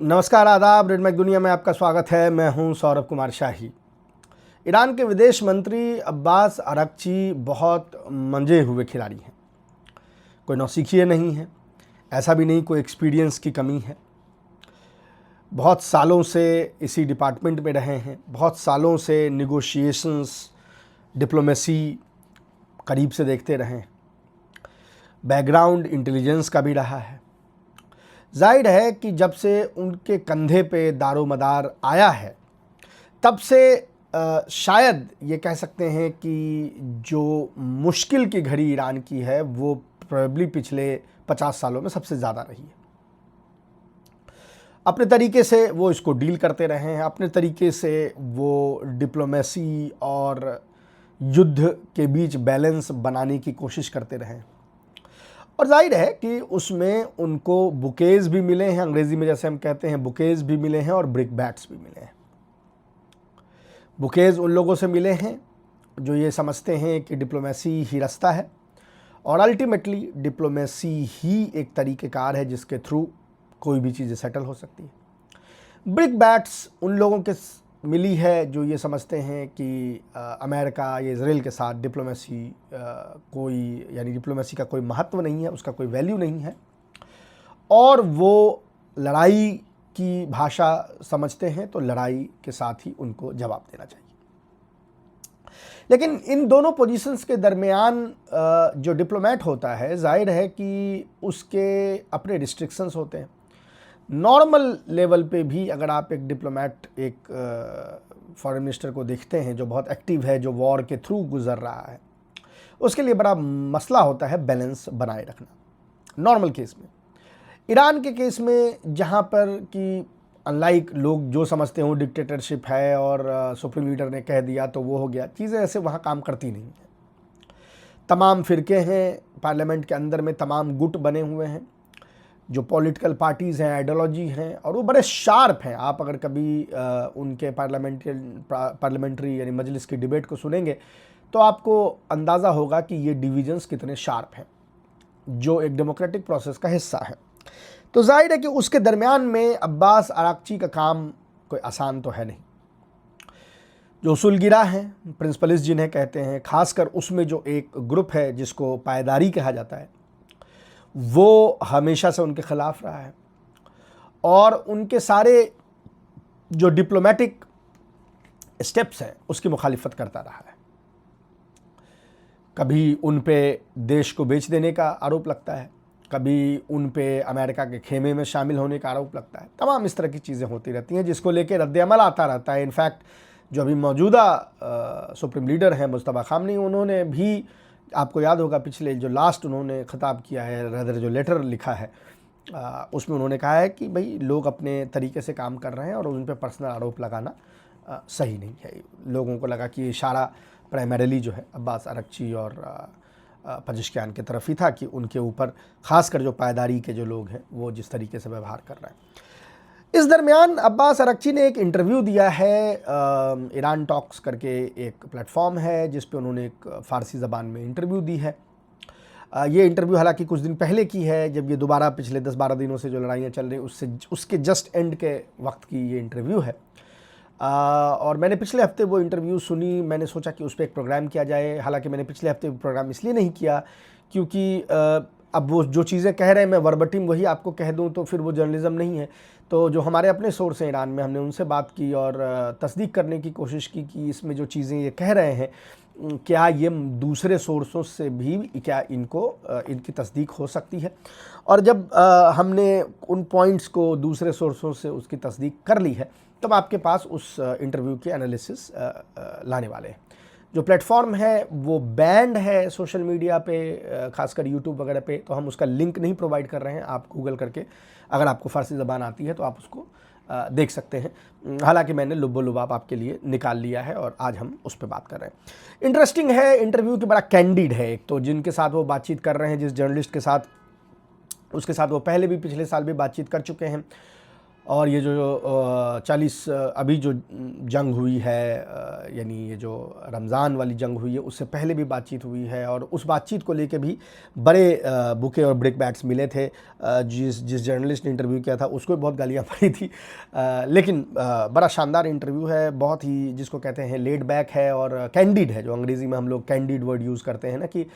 नमस्कार, आदाब। Red Mac दुनिया में आपका स्वागत है। मैं हूं सौरभ कुमार शाही। ईरान के विदेश मंत्री अब्बास अरगची बहुत मंजे हुए खिलाड़ी हैं। कोई नौसिखिए नहीं है, ऐसा भी नहीं कोई एक्सपीरियंस की कमी है। बहुत सालों से इसी डिपार्टमेंट में रहे हैं, बहुत सालों से निगोशिएशंस, डिप्लोमेसी करीब से देखते रहे हैं। बैकग्राउंड इंटेलिजेंस का भी रहा है। जाहिर है कि जब से उनके कंधे पे दारोमदार आया है तब से शायद ये कह सकते हैं कि जो मुश्किल की घड़ी ईरान की है वो प्रोबेबली पिछले 50 सालों में सबसे ज़्यादा रही है। अपने तरीके से वो इसको डील करते रहे हैं, अपने तरीके से वो डिप्लोमेसी और युद्ध के बीच बैलेंस बनाने की कोशिश करते रहे। और जाहिर है कि उसमें उनको बुकेज भी मिले हैं, अंग्रेज़ी में जैसे हम कहते हैं बुकेज भी मिले हैं और ब्रिक बैट्स भी मिले हैं। बुकेज उन लोगों से मिले हैं जो ये समझते हैं कि डिप्लोमेसी ही रास्ता है और अल्टीमेटली डिप्लोमेसी ही एक तरीक़ेकार है जिसके थ्रू कोई भी चीज़ें सेटल हो सकती है। ब्रिक बैट्स उन लोगों के मिली है जो ये समझते हैं कि अमेरिका या इजराइल के साथ डिप्लोमेसी डिप्लोमेसी का कोई महत्व नहीं है, उसका कोई वैल्यू नहीं है और वो लड़ाई की भाषा समझते हैं, तो लड़ाई के साथ ही उनको जवाब देना चाहिए। लेकिन इन दोनों पोजीशंस के दरमियान जो डिप्लोमेट होता है, जाहिर है कि उसके अपने रिस्ट्रिक्शंस होते हैं। नॉर्मल लेवल पे भी अगर आप एक डिप्लोमेट, एक फॉरेन मिनिस्टर को देखते हैं जो बहुत एक्टिव है, जो वॉर के थ्रू गुजर रहा है, उसके लिए बड़ा मसला होता है बैलेंस बनाए रखना नॉर्मल केस में। ईरान के केस में जहाँ पर कि अनलाइक लोग जो समझते हो डिक्टेटरशिप है और सुप्रीम लीडर ने कह दिया तो वो हो गया, चीज़ें ऐसे वहाँ काम करती नहीं हैं। तमाम फ़िरके हैं पार्लियामेंट के अंदर में, तमाम गुट बने हुए हैं, जो पॉलिटिकल पार्टीज़ हैं, आइडियोलॉजी हैं और वो बड़े शार्प हैं। आप अगर कभी उनके पार्लियामेंट्री यानी मजलिस की डिबेट को सुनेंगे तो आपको अंदाज़ा होगा कि ये डिवीजन्स कितने शार्प हैं, जो एक डेमोक्रेटिक प्रोसेस का हिस्सा है। तो जाहिर है कि उसके दरमियान में अब्बास अरागची का काम कोई आसान तो है नहीं। जो उसूलगिरा हैं, प्रिंसिपलिस्ट जिन्हें कहते हैं, ख़ासकर उसमें जो एक ग्रुप है जिसको पायदारी कहा जाता है, वो हमेशा से उनके ख़िलाफ़ रहा है और उनके सारे जो डिप्लोमेटिक स्टेप्स हैं उसकी मुखालिफत करता रहा है। कभी उन पे देश को बेच देने का आरोप लगता है, कभी उन पे अमेरिका के खेमे में शामिल होने का आरोप लगता है। तमाम इस तरह की चीज़ें होती रहती हैं जिसको लेकर रद्द-ए-अमल आता रहता है। इनफैक्ट जो अभी मौजूदा सुप्रीम लीडर हैं मुस्तफ़ा ख़ामनेई, उन्होंने भी, आपको याद होगा पिछले जो लास्ट उन्होंने ख़िताब किया है, रदर जो लेटर लिखा है, उसमें उन्होंने कहा है कि भाई लोग अपने तरीके से काम कर रहे हैं और उन पे पर्सनल आरोप लगाना सही नहीं है। लोगों को लगा कि इशारा प्राइमरीली जो है अब्बास अरगची और पजेश्कियान की तरफ ही था कि उनके ऊपर ख़ासकर जो पायदारी के जो लोग हैं वो जिस तरीके से व्यवहार कर रहे हैं। इस दरमियान अब्बास अरगची ने एक इंटरव्यू दिया है, ईरान टॉक्स करके एक प्लेटफॉर्म है जिस पे उन्होंने एक फ़ारसी ज़बान में इंटरव्यू दी है। ये इंटरव्यू हालांकि कुछ दिन पहले की है, जब ये दोबारा पिछले 10-12 दिनों से जो लड़ाइयाँ चल रही उसके जस्ट एंड के वक्त की ये इंटरव्यू है। और मैंने पिछले हफ्ते वो इंटरव्यू सुनी, मैंने सोचा कि उस पर एक प्रोग्राम किया जाए। हालांकि मैंने पिछले हफ्ते प्रोग्राम इसलिए नहीं किया क्योंकि अब वो जो चीज़ें कह रहे हैं मैं वर्बटिम वही आपको कह दूं तो फिर वो जर्नलिज़म नहीं है। तो जो हमारे अपने सोर्स हैं ईरान में, हमने उनसे बात की और तस्दीक करने की कोशिश की कि इसमें जो चीज़ें ये कह रहे हैं क्या ये दूसरे सोर्सों से भी क्या इनकी तस्दीक हो सकती है। और जब हमने उन पॉइंट्स को दूसरे सोर्सों से उसकी तस्दीक कर ली है तब आपके पास उस इंटरव्यू के एनालिसिस लाने वाले हैं। जो प्लेटफॉर्म है वो बैंड है सोशल मीडिया पे, खासकर यूट्यूब वगैरह पे, तो हम उसका लिंक नहीं प्रोवाइड कर रहे हैं। आप गूगल करके अगर आपको फ़ारसी ज़बान आती है तो आप उसको देख सकते हैं। हालांकि मैंने लुब्बो-लुबाब आपके लिए निकाल लिया है और आज हम उस पर बात कर रहे हैं। इंटरेस्टिंग है इंटरव्यू कि बड़ा कैंडिड है। एक तो जिनके साथ वो बातचीत कर रहे हैं, जिस जर्नलिस्ट के साथ, उसके साथ वो पहले भी पिछले साल भी बातचीत कर चुके हैं और ये जो 40 अभी जो जंग हुई है, यानी ये जो रमज़ान वाली जंग हुई है, उससे पहले भी बातचीत हुई है और उस बातचीत को लेके भी बड़े बुके और ब्रिकबैट्स मिले थे। जिस जर्नलिस्ट ने इंटरव्यू किया था उसको भी बहुत गालियाँ पड़ी थी, लेकिन बड़ा शानदार इंटरव्यू है, बहुत ही जिसको कहते हैं लेड बैक है और कैंडिड है, जो अंग्रेज़ी में हम लोग कैंडिड वर्ड यूज़ करते हैं ना, कि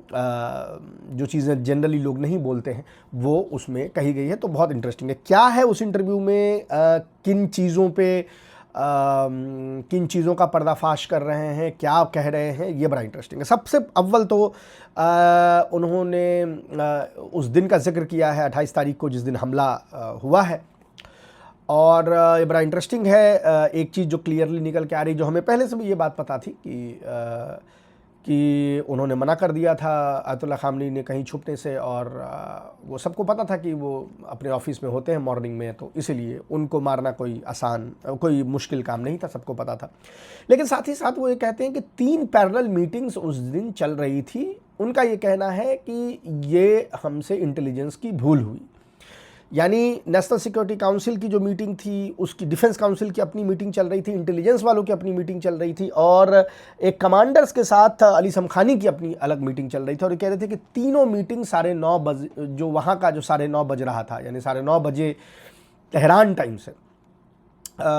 जो चीज़ें जनरली लोग नहीं बोलते हैं वो उसमें कही गई है। तो बहुत इंटरेस्टिंग है। क्या है उस इंटरव्यू में, किन चीज़ों का पर्दाफाश कर रहे हैं, क्या कह रहे हैं, ये बड़ा इंटरेस्टिंग है। सबसे अव्वल तो उन्होंने उस दिन का जिक्र किया है 28 तारीख को, जिस दिन हमला हुआ है, और ये बड़ा इंटरेस्टिंग है। एक चीज़ जो क्लियरली निकल के आ रही, जो हमें पहले से भी ये बात पता थी कि उन्होंने मना कर दिया था आयतुल्लाह खामनी ने कहीं छुपने से, और वो सबको पता था कि वो अपने ऑफिस में होते हैं मॉर्निंग में, तो इसीलिए उनको मारना कोई मुश्किल काम नहीं था, सबको पता था। लेकिन साथ ही साथ वो ये कहते हैं कि 3 पैरेलल मीटिंग्स उस दिन चल रही थी। उनका ये कहना है कि ये हमसे इंटेलिजेंस की भूल हुई, यानी नेशनल सिक्योरिटी काउंसिल की जो मीटिंग थी, उसकी डिफेंस काउंसिल की अपनी मीटिंग चल रही थी, इंटेलिजेंस वालों की अपनी मीटिंग चल रही थी, और एक कमांडर्स के साथ अली समखानी की अपनी अलग मीटिंग चल रही थी। और ये कह रहे थे कि तीनों मीटिंग 9:30 बजे, जो वहाँ का जो 9:30 बज रहा था, यानी 9:30 बजे तेहरान टाइम से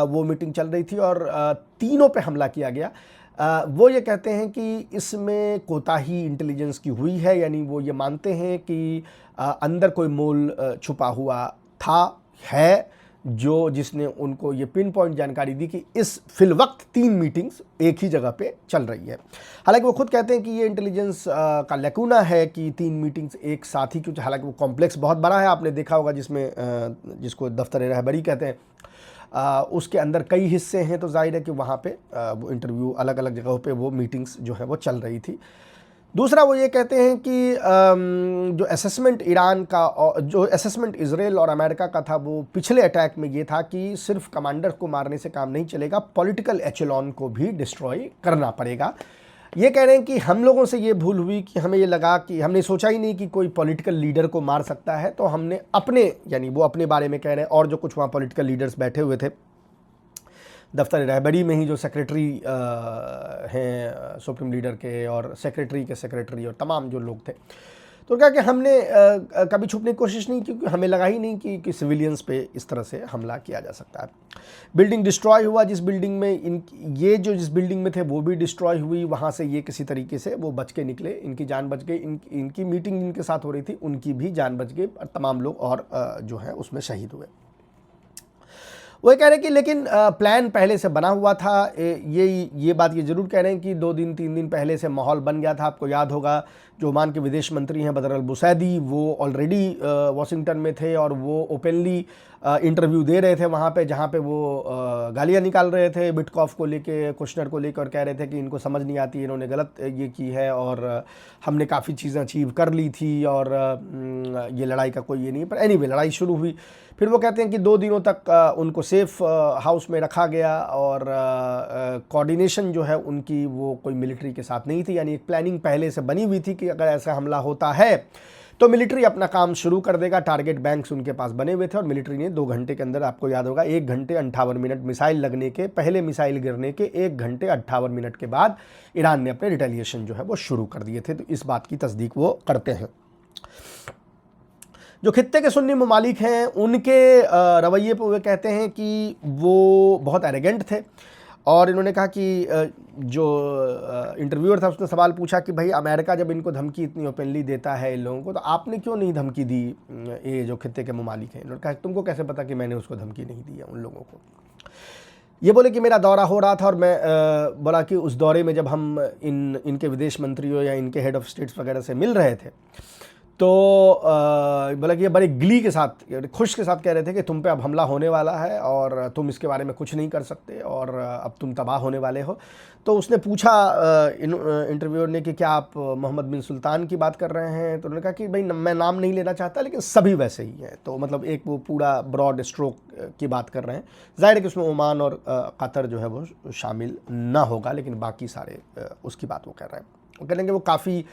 वो मीटिंग चल रही थी, और तीनों पे हमला किया गया। वो ये कहते हैं कि इसमें कोताही इंटेलिजेंस की हुई है, यानी वो ये मानते हैं कि अंदर कोई मोल छुपा हुआ है, जिसने उनको ये पिन पॉइंट जानकारी दी कि इस फिलवक्त 3 मीटिंग्स एक ही जगह पे चल रही है। हालांकि वो खुद कहते हैं कि ये इंटेलिजेंस का लैकुना है कि 3 मीटिंग्स एक साथ ही, क्योंकि हालांकि वो कॉम्प्लेक्स बहुत बड़ा है, आपने देखा होगा, जिसको दफ्तर रहबरी कहते हैं, उसके अंदर कई हिस्से हैं, तो जाहिर है कि वहाँ पे वो इंटरव्यू अलग अलग जगहों पे वो मीटिंग्स जो है वो चल रही थी। दूसरा वो ये कहते हैं कि जो असेसमेंट ईरान का और जो असेसमेंट इजराइल और अमेरिका का था, वो पिछले अटैक में ये था कि सिर्फ कमांडर को मारने से काम नहीं चलेगा, पॉलिटिकल एचेलॉन को भी डिस्ट्रॉय करना पड़ेगा। ये कह रहे हैं कि हम लोगों से ये भूल हुई कि हमें ये लगा कि हमने सोचा ही नहीं कि कोई पॉलिटिकल लीडर को मार सकता है, तो हमने यानी वो अपने बारे में कह रहे हैं, और जो कुछ वहाँ पॉलिटिकल लीडर्स बैठे हुए थे दफ्तर रहबरी में ही, जो सेक्रेटरी हैं सुप्रीम लीडर के, और सेक्रेटरी के सेक्रेटरी, और तमाम जो लोग थे, तो कहा कि हमने कभी छुपने की कोशिश नहीं की, क्योंकि हमें लगा ही नहीं कि सिविलियंस पे इस तरह से हमला किया जा सकता है। बिल्डिंग डिस्ट्रॉय हुआ, जिस बिल्डिंग में जिस बिल्डिंग में थे वो भी डिस्ट्रॉय हुई, वहाँ से ये किसी तरीके से वो बच के निकले, इनकी जान बच गई। इनकी मीटिंग जिनके साथ हो रही थी उनकी भी जान बच गई, और तमाम लोग और जो है उसमें शहीद हुए। वो कह रहे हैं कि लेकिन प्लान पहले से बना हुआ था। ये बात ये ज़रूर कह रहे हैं कि 2 दिन 3 दिन पहले से माहौल बन गया था। आपको याद होगा जो ओमान के विदेश मंत्री हैं बदर अल बुसैदी, वो ऑलरेडी वाशिंगटन में थे, और वो ओपनली इंटरव्यू दे रहे थे वहाँ पे, जहाँ पे वो गालियाँ निकाल रहे थे बिटकॉफ को लेके, कुशनर को लेकर, और कह रहे थे कि इनको समझ नहीं आती, इन्होंने गलत ये की है, और हमने काफ़ी चीज़ें अचीव कर ली थी, और ये लड़ाई का कोई ये नहीं। पर एनीवे लड़ाई शुरू हुई। फिर वो कहते हैं कि 2 दिनों तक उनको सेफ हाउस में रखा गया, और कोऑर्डिनेशन जो है उनकी वो कोई मिलिट्री के साथ नहीं थी, यानी एक प्लानिंग पहले से बनी हुई थी कि अगर ऐसा हमला होता है तो मिलिट्री अपना काम शुरू कर देगा। टारगेट बैंक्स उनके पास बने हुए थे, और मिलिट्री ने 2 घंटे के अंदर, आपको याद होगा 1 घंटे 58 मिनट मिसाइल लगने के, पहले मिसाइल गिरने के 1 घंटे 58 मिनट के बाद ईरान ने अपने रिटेलिएशन जो है वो शुरू कर दिए थे। तो इस बात की तस्दीक वो करते हैं। जो खित्ते के सुन्नी ममालिक हैं उनके रवैये पर वे कहते हैं कि वो बहुत एरोगेंट थे, और इन्होंने कहा कि जो इंटरव्यूअर था उसने सवाल पूछा कि भाई अमेरिका जब इनको धमकी इतनी ओपनली देता है इन लोगों को, तो आपने क्यों नहीं धमकी दी ये जो खित्ते के ममालिक हैं। इन्होंने कहा तुमको कैसे पता कि मैंने उसको धमकी नहीं दी है उन लोगों को। ये बोले कि मेरा दौरा हो रहा था, और मैं बोला कि उस दौरे में जब हम इनके विदेश मंत्रियों या इनके हेड ऑफ स्टेट्स वगैरह से मिल रहे थे, तो बोला कि ये बड़े गली के साथ, खुश के साथ कह रहे थे कि तुम पे अब हमला होने वाला है, और तुम इसके बारे में कुछ नहीं कर सकते, और अब तुम तबाह होने वाले हो। तो उसने पूछा इंटरव्यूअर ने कि क्या आप मोहम्मद बिन सुल्तान की बात कर रहे हैं। तो उन्होंने कहा कि भाई मैं नाम नहीं लेना चाहता, लेकिन सभी वैसे ही हैं। तो मतलब एक वो पूरा ब्रॉड स्ट्रोक की बात कर रहे हैं। जाहिर है कि उसमें ओमान और कतर जो है वो शामिल ना होगा, लेकिन बाकी सारे उसकी बात वो कह रहे हैं। वो कह रहे हैं कि वो काफ़ी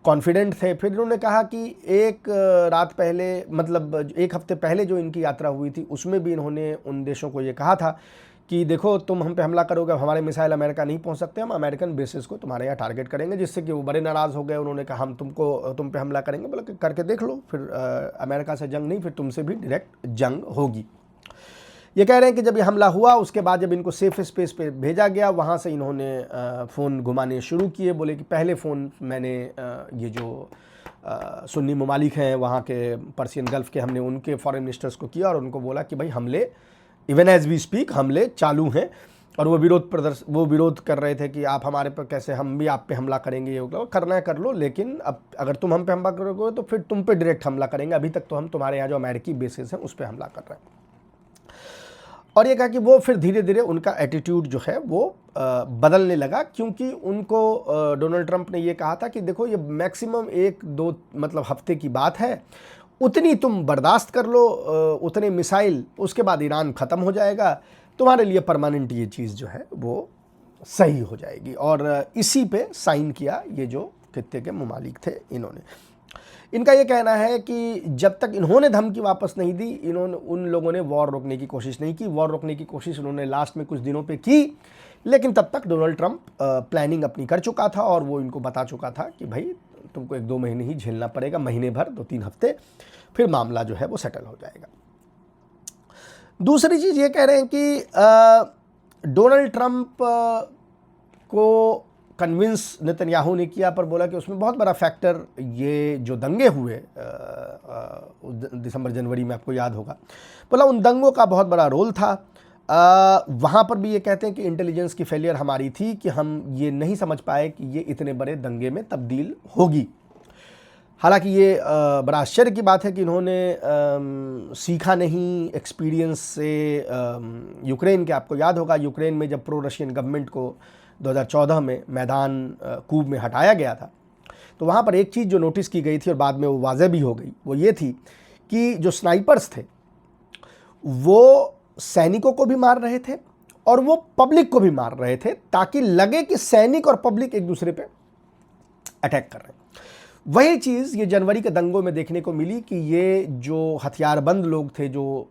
कॉन्फिडेंट थे। फिर इन्होंने कहा कि एक रात पहले, मतलब एक हफ्ते पहले जो इनकी यात्रा हुई थी उसमें भी इन्होंने उन देशों को ये कहा था कि देखो तुम हम पे हमला करोगे, हमारे मिसाइल अमेरिका नहीं पहुंच सकते, हम अमेरिकन बेसिस को तुम्हारे यहाँ टारगेट करेंगे, जिससे कि वो बड़े नाराज़ हो गए। उन्होंने कहा हम तुम पे हमला करेंगे, बोला कि करके देख लो, फिर अमेरिका से जंग नहीं, फिर तुमसे भी डायरेक्ट जंग होगी। ये कह रहे हैं कि जब ये हमला हुआ उसके बाद जब इनको सेफ स्पेस पे भेजा गया, वहाँ से इन्होंने फ़ोन घुमाने शुरू किए। बोले कि पहले फ़ोन मैंने ये जो सुन्नी ममालिक हैं वहाँ के पर्शियन गल्फ़ के, हमने उनके फॉरेन मिनिस्टर्स को किया और उनको बोला कि भाई हमले इवन एज वी स्पीक हमले चालू हैं। और वो विरोध कर रहे थे कि आप हमारे पर कैसे, हम भी आप पे हमला करेंगे, ये करना है कर लो, लेकिन अब अगर तुम हम पे हमला करोगे तो फिर तुम पे डायरेक्ट हमला करेंगे, अभी तक तो हम तुम्हारे यहाँ जो अमेरिकी बेसिस हैं उस पर हमला कर रहे हैं। और ये कहा कि वो फिर धीरे धीरे उनका एटीट्यूड जो है वो बदलने लगा, क्योंकि उनको डोनाल्ड ट्रंप ने ये कहा था कि देखो ये मैक्सिमम 1-2 मतलब हफ्ते की बात है, उतनी तुम बर्दाश्त कर लो, उतने मिसाइल, उसके बाद ईरान ख़त्म हो जाएगा, तुम्हारे लिए परमानेंट ये चीज़ जो है वो सही हो जाएगी। और इसी पे साइन किया ये जो खित्ते के ममालिक थे इन्होंने। इनका ये कहना है कि जब तक इन्होंने धमकी वापस नहीं दी, उन लोगों ने वॉर रोकने की कोशिश नहीं की। वॉर रोकने की कोशिश उन्होंने लास्ट में कुछ दिनों पे की, लेकिन तब तक डोनाल्ड ट्रंप प्लानिंग अपनी कर चुका था और वो इनको बता चुका था कि भाई तुमको 1-2 महीने ही झेलना पड़ेगा, महीने भर, 2-3 हफ्ते, फिर मामला जो है वो सेटल हो जाएगा। दूसरी चीज़ ये कह रहे हैं कि डोनाल्ड ट्रंप को कन्विंस नेतन्याहू ने किया, पर बोला कि उसमें बहुत बड़ा फैक्टर ये जो दंगे हुए दिसंबर जनवरी में, आपको याद होगा, बोला उन दंगों का बहुत बड़ा रोल था। वहाँ पर भी ये कहते हैं कि इंटेलिजेंस की फेलियर हमारी थी कि हम ये नहीं समझ पाए कि ये इतने बड़े दंगे में तब्दील होगी। हालांकि ये बड़ा आश्चर्य की बात है कि इन्होंने सीखा नहीं एक्सपीरियंस से यूक्रेन के। आपको याद होगा यूक्रेन में जब प्रो रशियन गवर्नमेंट को 2014 में मैदान कूब में हटाया गया था, तो वहाँ पर एक चीज़ जो नोटिस की गई थी और बाद में वो वाज़ेह भी हो गई, वो ये थी कि जो स्नाइपर्स थे वो सैनिकों को भी मार रहे थे और वो पब्लिक को भी मार रहे थे, ताकि लगे कि सैनिक और पब्लिक एक दूसरे पे अटैक कर रहे हैं। वही चीज़ ये जनवरी के दंगों में देखने को मिली कि ये जो हथियारबंद लोग थे, जो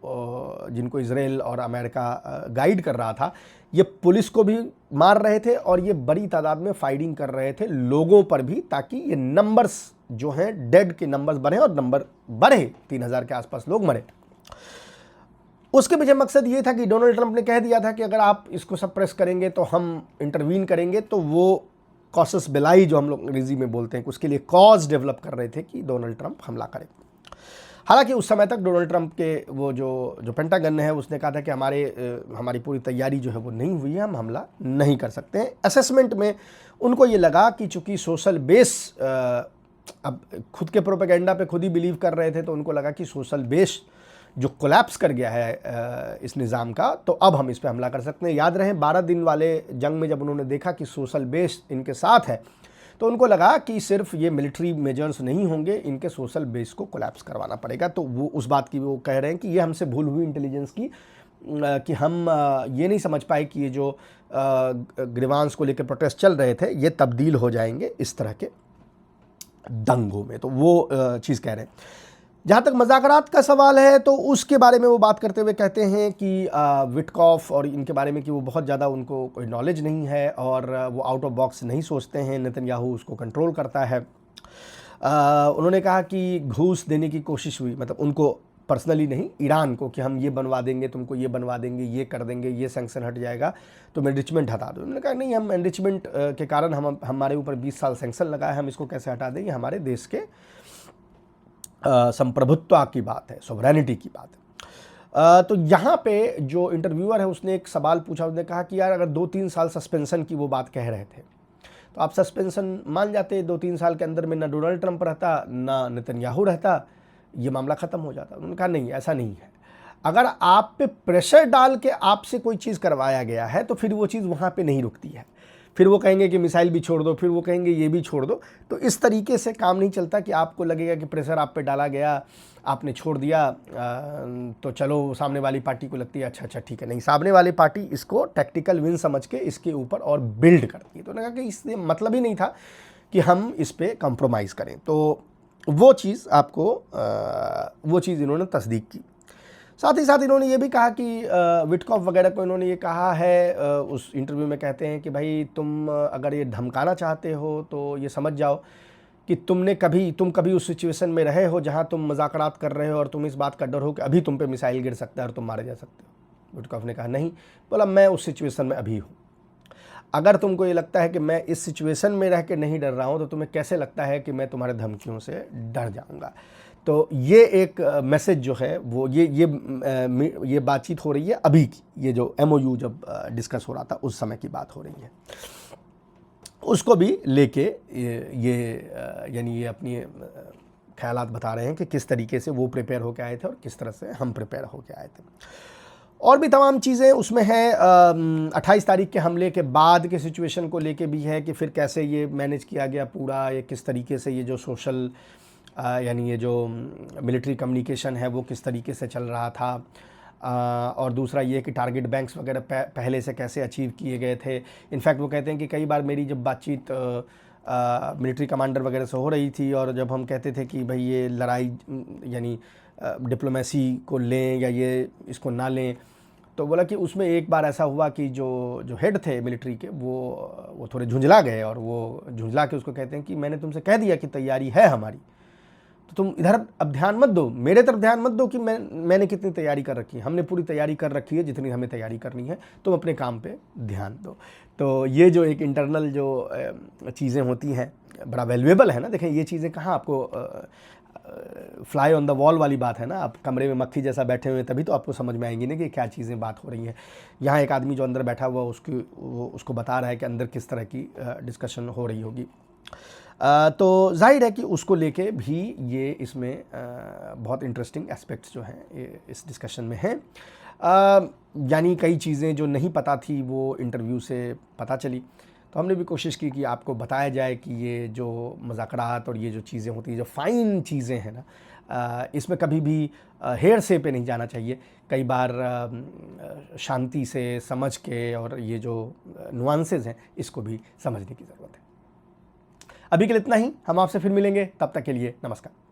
जिनको इजराइल और अमेरिका गाइड कर रहा था, ये पुलिस को भी मार रहे थे और ये बड़ी तादाद में फायरिंग कर रहे थे लोगों पर भी, ताकि ये नंबर्स जो हैं, डेड के नंबर्स बढ़े और नंबर बढ़े, 3000 के आसपास लोग मरे। उसके पीछे मकसद ये था कि डोनाल्ड ट्रंप ने कह दिया था कि अगर आप इसको सप्रेस करेंगे तो हम इंटरवीन करेंगे, तो वो कॉसस बेलाई जो हम लोग अंग्रेजी में बोलते हैं, उसके लिए कॉज डेवलप कर रहे थे कि डोनाल्ड ट्रंप हमला करें। हालांकि उस समय तक डोनाल्ड ट्रंप के वो जो पेंटागन है उसने कहा था कि हमारी पूरी तैयारी जो है वो नहीं हुई है, हम हमला नहीं कर सकते हैं। असेसमेंट में उनको ये लगा कि चूंकि सोशल बेस, अब खुद के प्रोपेगेंडा पे खुद ही बिलीव कर रहे थे, तो उनको लगा कि सोशल बेस जो कोलैप्स कर गया है इस निज़ाम का, तो अब हम इस पर हमला कर सकते हैं। याद रहे 12 दिन वाले जंग में जब उन्होंने देखा कि सोशल बेस इनके साथ है, तो उनको लगा कि सिर्फ ये मिलिट्री मेजर्स नहीं होंगे, इनके सोशल बेस को कोलैप्स करवाना पड़ेगा। तो वो उस बात की वो कह रहे हैं कि ये हमसे भूल हुई इंटेलिजेंस की, कि हम ये नहीं समझ पाए कि ये जो ग्रीवांस को लेकर प्रोटेस्ट चल रहे थे ये तब्दील हो जाएंगे इस तरह के दंगों में। तो वो चीज़ कह रहे हैं। जहाँ तक मज़ाकरात का सवाल है, तो उसके बारे में वो बात करते हुए कहते हैं कि विटकॉफ और इनके बारे में कि वो बहुत ज़्यादा उनको कोई नॉलेज नहीं है और वो आउट ऑफ बॉक्स नहीं सोचते हैं, नेतन्याहू उसको कंट्रोल करता है। उन्होंने कहा कि घूस देने की कोशिश हुई, मतलब उनको पर्सनली नहीं, ईरान को, कि हम ये बनवा देंगे, तुमको ये बनवा देंगे, ये कर देंगे, ये सैंक्शन हट जाएगा, तुम एनरिचमेंट हटा दो। उन्होंने कहा नहीं, हम एनरिचमेंट के कारण हमारे ऊपर 20 साल सैंक्शन लगा है, हम इसको कैसे हटा दें, ये हमारे देश के संप्रभुत्व की बात है, सोवरेनिटी की बात है। तो यहाँ पे जो इंटरव्यूअर है उसने एक सवाल पूछा, उसने कहा कि यार अगर 2-3 साल सस्पेंशन की वो बात कह रहे थे, तो आप सस्पेंशन मान जाते, 2-3 साल के अंदर में ना डोनाल्ड ट्रंप रहता ना नेतन्याहू रहता, ये मामला ख़त्म हो जाता। उन्होंने कहा नहीं, ऐसा नहीं है। अगर आप पे प्रेशर डाल के आपसे कोई चीज़ करवाया गया है तो फिर वो चीज़ वहाँ पे नहीं रुकती है, फिर वो कहेंगे कि मिसाइल भी छोड़ दो, फिर वो कहेंगे ये भी छोड़ दो। तो इस तरीके से काम नहीं चलता कि आपको लगेगा कि प्रेशर आप पे डाला गया, आपने छोड़ दिया, तो चलो सामने वाली पार्टी को लगती है अच्छा ठीक है। नहीं, सामने वाली पार्टी इसको टैक्टिकल विन समझ के इसके ऊपर और बिल्ड करती है। तो उन्होंने कहा कि इससे मतलब ही नहीं था कि हम इस पे कॉम्प्रोमाइज़ करें। तो वो चीज़ आपको वो चीज़ इन्होंने तस्दीक की। साथ ही साथ इन्होंने ये भी कहा कि विटकॉफ वगैरह को इन्होंने ये कहा है, उस इंटरव्यू में कहते हैं कि भाई तुम अगर ये धमकाना चाहते हो तो ये समझ जाओ कि तुम कभी उस सिचुएशन में रहे हो जहां तुम मजाकरात कर रहे हो और तुम इस बात का डर हो कि अभी तुम पे मिसाइल गिर सकता है और तुम मारे जा सकते हो। विटकॉफ ने कहा नहीं, बोला मैं उस सिचुएशन में अभी हूँ। अगर तुमको ये लगता है कि मैं इस सिचुएशन में रह के नहीं डर रहा हूँ तो तुम्हें कैसे लगता है कि मैं तुम्हारे धमकियों से डर जाऊँगा। तो ये एक मैसेज जो है वो ये बातचीत हो रही है अभी की, ये जो MOU जब डिस्कस हो रहा था उस समय की बात हो रही है। उसको भी लेके यानी ये अपनी ख्यालात बता रहे हैं कि किस तरीके से वो प्रिपेयर होके आए थे और किस तरह से हम प्रिपेयर होके आए थे। और भी तमाम चीज़ें उसमें हैं। 28 तारीख के हमले के बाद के सिचुएशन को लेके भी है कि फिर कैसे ये मैनेज किया गया पूरा, ये किस तरीके से ये जो सोशल यानी ये जो मिलिट्री कम्युनिकेशन है वो किस तरीके से चल रहा था। और दूसरा ये कि टारगेट बैंक्स वगैरह पहले से कैसे अचीव किए गए थे। इनफैक्ट वो कहते हैं कि कई बार मेरी जब बातचीत मिलिट्री कमांडर वगैरह से हो रही थी और जब हम कहते थे कि भाई ये लड़ाई यानी डिप्लोमेसी को लें या ये इसको ना लें, तो बोला कि उसमें एक बार ऐसा हुआ कि जो हेड थे मिलिट्री के वो थोड़े झुंझला गए और वो झुंझला के उसको कहते हैं कि मैंने तुमसे कह दिया कि तैयारी है हमारी, तो तुम इधर अब ध्यान मत दो, मेरे तरफ ध्यान मत दो कि मैंने कितनी तैयारी कर रखी है। हमने पूरी तैयारी कर रखी है जितनी हमें तैयारी करनी है, तुम अपने काम पे ध्यान दो। तो ये जो एक इंटरनल जो चीज़ें होती हैं बड़ा वैल्यूएबल है ना। देखें ये चीज़ें कहाँ आपको फ्लाई ऑन द वॉल वाली बात है ना, आप कमरे में मक्खी जैसा बैठे हुए हैं तभी तो आपको समझ में आएंगी ना कि क्या चीज़ें बात हो रही हैं। यहाँ एक आदमी जो अंदर बैठा हुआ उसको बता रहा है कि अंदर किस तरह की डिस्कशन हो रही होगी। तो जाहिर है कि उसको लेके भी ये इसमें बहुत इंटरेस्टिंग एस्पेक्ट्स जो हैं इस डिस्कशन में हैं। यानी कई चीज़ें जो नहीं पता थी वो इंटरव्यू से पता चली, तो हमने भी कोशिश की कि आपको बताया जाए कि ये जो मज़ाकरात और ये जो चीज़ें होती हैं, जो फ़ाइन चीज़ें हैं ना, इसमें कभी भी हेरसे पे नहीं जाना चाहिए। कई बार शांति से समझ के और ये जो नुआंसेस हैं इसको भी समझने की ज़रूरत है। अभी के लिए इतना ही, हम आपसे फिर मिलेंगे, तब तक के लिए नमस्कार।